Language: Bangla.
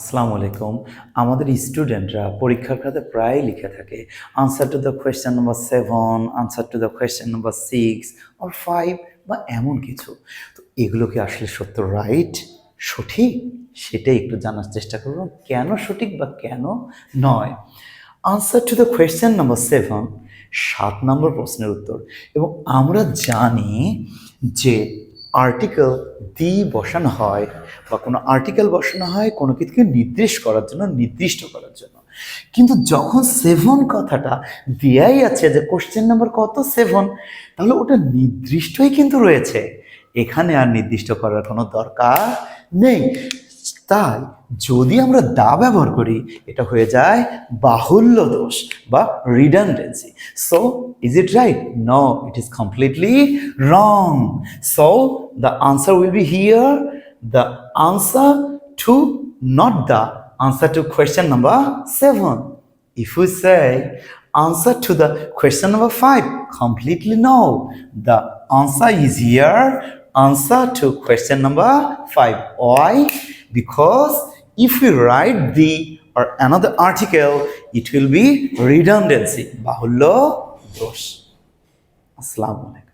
আসসালামু আলাইকুম। আমাদের স্টুডেন্টরা পরীক্ষার খাতে প্রায় লিখে থাকে answer to the question number 7, answer to the question number 6 or 5 বা এমন কিছু। তো এগুলো কি আসলে সত্য, রাইট, সঠিক? সেটাই একটু জানার চেষ্টা করব, কেন সঠিক বা কেন নয়। Answer to the question number 7 নম্বর প্রশ্নের উত্তর। এবং আমরা জানি যে আর্টিকেল দি বসানো হয় বা কোনো আর্টিকেল বসানো হয় কোনো কিছুকে নির্দিষ্ট করার জন্য। কিন্তু যখন 7 কথাটা দেয়াই আছে যে কোশ্চেন নাম্বার কত 7, তাহলে ওটা নির্দিষ্টই কিন্তু রয়েছে, এখানে আর নির্দিষ্ট করার কোনো দরকার নেই। তাই যদি আমরা দা ব্যবহার করি এটা হয়ে যায় বাহুল্য দোষ বা redundancy. So is it right? No, it is completely wrong. So the answer will be here, the answer to, not the answer to question number 7. If we say answer to the question number 5, completely no, the answer is here, answer to question number 5. Why? Because if we write the or another article, it will be redundancy, bahullo dosh. Assalamu alaikum.